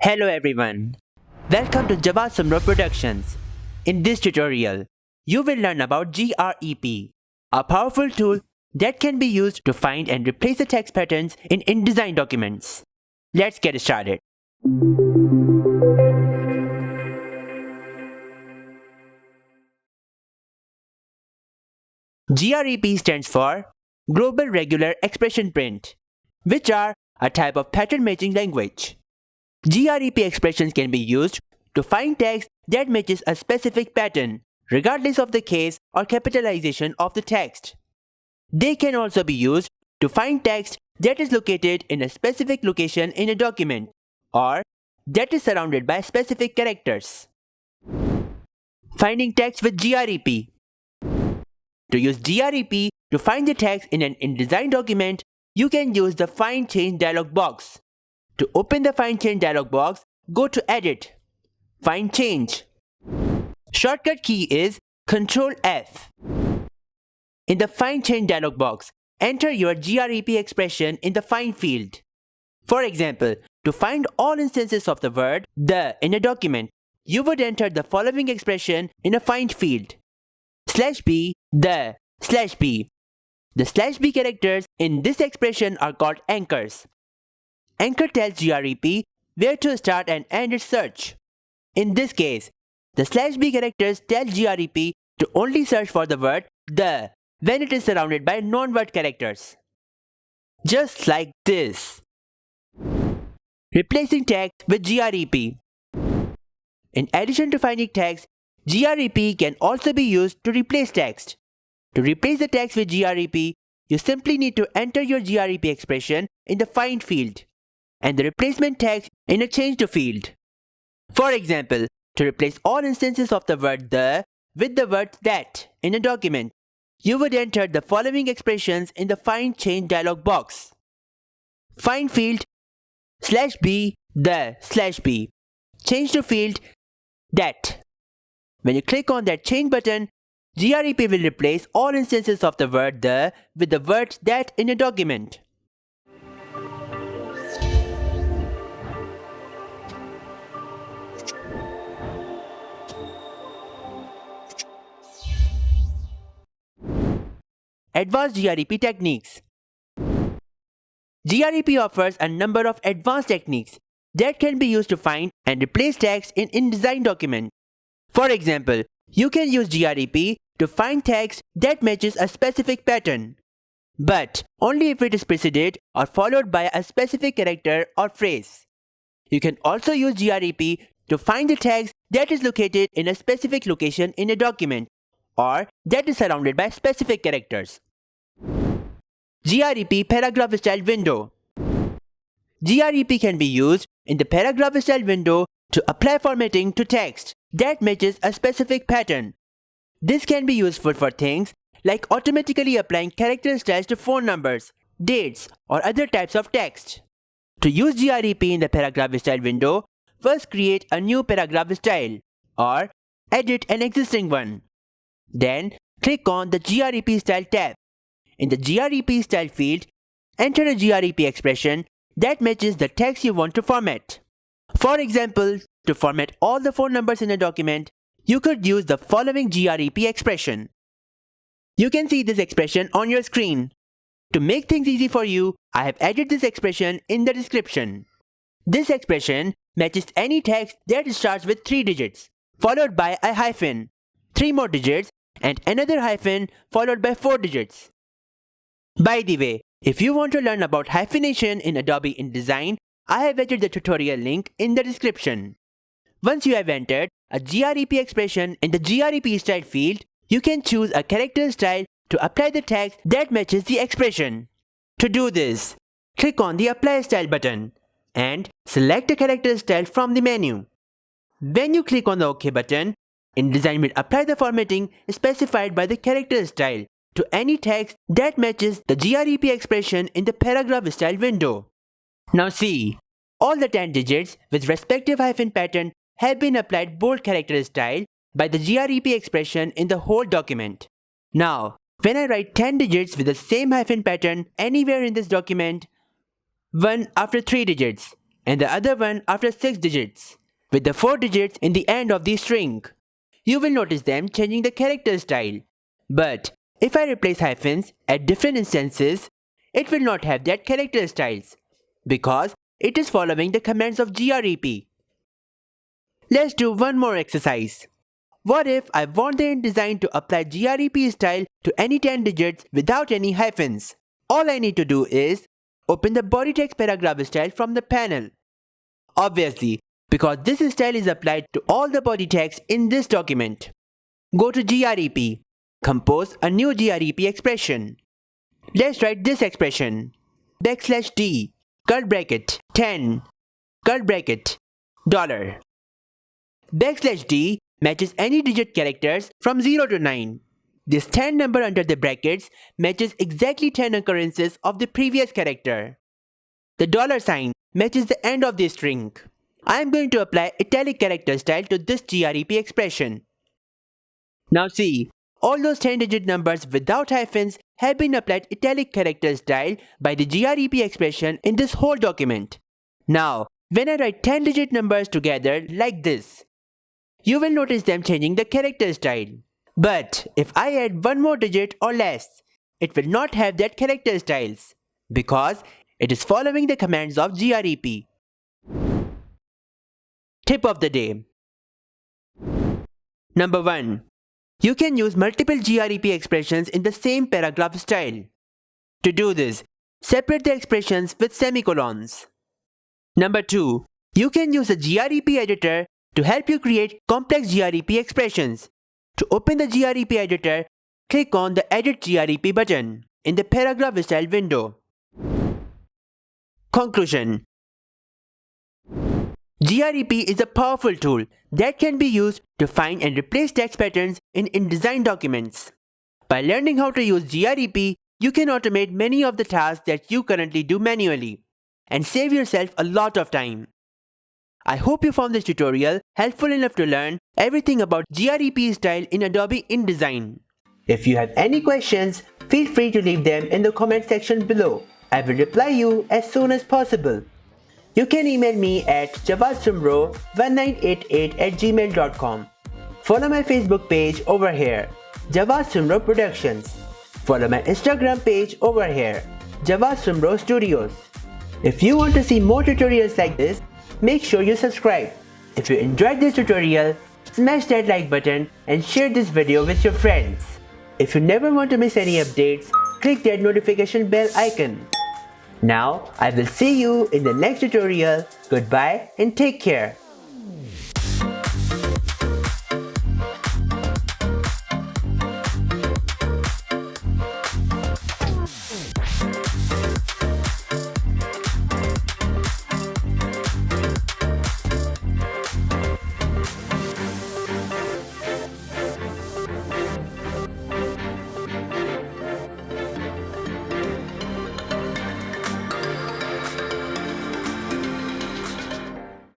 Hello everyone, welcome to Jawad Soomro Productions. In this tutorial, you will learn about GREP, a powerful tool that can be used to find and replace the text patterns in InDesign documents. Let's get started. GREP stands for Global Regular Expression Print, which are a type of pattern matching language. GREP expressions can be used to find text that matches a specific pattern, regardless of the case or capitalization of the text. They can also be used to find text that is located in a specific location in a document, or that is surrounded by specific characters. Finding text with GREP. To use GREP to find the text in an InDesign document, you can use the Find Change dialog box. To open the Find Change dialog box, go to Edit, Find Change. Shortcut key is Ctrl F. In the Find Change dialog box, enter your GREP expression in the Find field. For example, to find all instances of the word the in a document, you would enter the following expression in a Find field. /b the /b. The /b characters in this expression are called anchors. Anchor tells GREP where to start and end its search. In this case, the /b characters tell GREP to only search for the word the when it is surrounded by non-word characters. Just like this. Replacing text with GREP. In addition to finding text, GREP can also be used to replace text. To replace the text with GREP, you simply need to enter your GREP expression in the Find field and the replacement text in a Change to field. For example, to replace all instances of the word the with the word that in a document, you would enter the following expressions in the Find Change dialog box. Find field /b the /b. Change to field that. When you click on that change button, GREP will replace all instances of the word the with the word that in a document. Advanced GREP techniques. GREP offers a number of advanced techniques that can be used to find and replace text in InDesign documents. For example, you can use GREP to find text that matches a specific pattern, but only if it is preceded or followed by a specific character or phrase. You can also use GREP to find the text that is located in a specific location in a document, or that is surrounded by specific characters. GREP Paragraph Style Window. GREP can be used in the Paragraph Style window to apply formatting to text that matches a specific pattern. This can be useful for things like automatically applying character styles to phone numbers, dates, or other types of text. To use GREP in the Paragraph Style window, first create a new paragraph style or edit an existing one. Then click on the GREP Style tab. In the GREP Style field, enter a GREP expression that matches the text you want to format. For example, to format all the phone numbers in a document, you could use the following GREP expression. You can see this expression on your screen. To make things easy for you, I have added this expression in the description. This expression matches any text that starts with 3 digits, followed by a hyphen, 3 more digits, and another hyphen followed by 4 digits. By the way, if you want to learn about hyphenation in Adobe InDesign, I have added the tutorial link in the description. Once you have entered a GREP expression in the GREP Style field, you can choose a character style to apply the text that matches the expression. To do this, click on the Apply Style button and select a character style from the menu. When you click on the OK button, InDesign will apply the formatting specified by the character style to any text that matches the GREP expression in the Paragraph Style window. Now see, all the 10 digits with respective hyphen pattern have been applied bold character style by the GREP expression in the whole document. Now, when I write 10 digits with the same hyphen pattern anywhere in this document, 1 after 3 digits, and the other one after 6 digits, with the 4 digits in the end of the string. You will notice them changing the character style. But if I replace hyphens at different instances, it will not have that character styles, because it is following the commands of GREP. Let's do one more exercise. What if I want the InDesign to apply GREP style to any 10 digits without any hyphens? All I need to do is open the body text paragraph style from the panel. Obviously, because this style is applied to all the body text in this document. Go to GREP. Compose a new GREP expression. Let's write this expression. \d, curly bracket, 10, curly bracket, $. \d matches any digit characters from 0 to 9. This 10 number under the brackets matches exactly 10 occurrences of the previous character. The $sign matches the end of the string. I am going to apply italic character style to this GREP expression. Now see, all those 10-digit numbers without hyphens have been applied italic character style by the GREP expression in this whole document. Now, when I write 10-digit numbers together like this, you will notice them changing the character style. But if I add one more digit or less, it will not have that character styles, because it is following the commands of GREP. Tip of the day. Number 1. You can use multiple GREP expressions in the same paragraph style. To do this, separate the expressions with semicolons. Number 2. You can use a GREP editor to help you create complex GREP expressions. To open the GREP editor, click on the Edit GREP button in the paragraph style window. Conclusion. GREP is a powerful tool that can be used to find and replace text patterns in InDesign documents. By learning how to use GREP, you can automate many of the tasks that you currently do manually and save yourself a lot of time. I hope you found this tutorial helpful enough to learn everything about GREP style in Adobe InDesign. If you have any questions, feel free to leave them in the comment section below. I will reply you as soon as possible. You can email me at jawadsoomro1988@gmail.com. Follow my Facebook page over here, Jawad Soomro Productions. Follow my Instagram page over here, Jawad Soomro Studios. If you want to see more tutorials like this, make sure you subscribe. If you enjoyed this tutorial, smash that like button and share this video with your friends. If you never want to miss any updates, click that notification bell icon. Now, I will see you in the next tutorial. Goodbye and take care.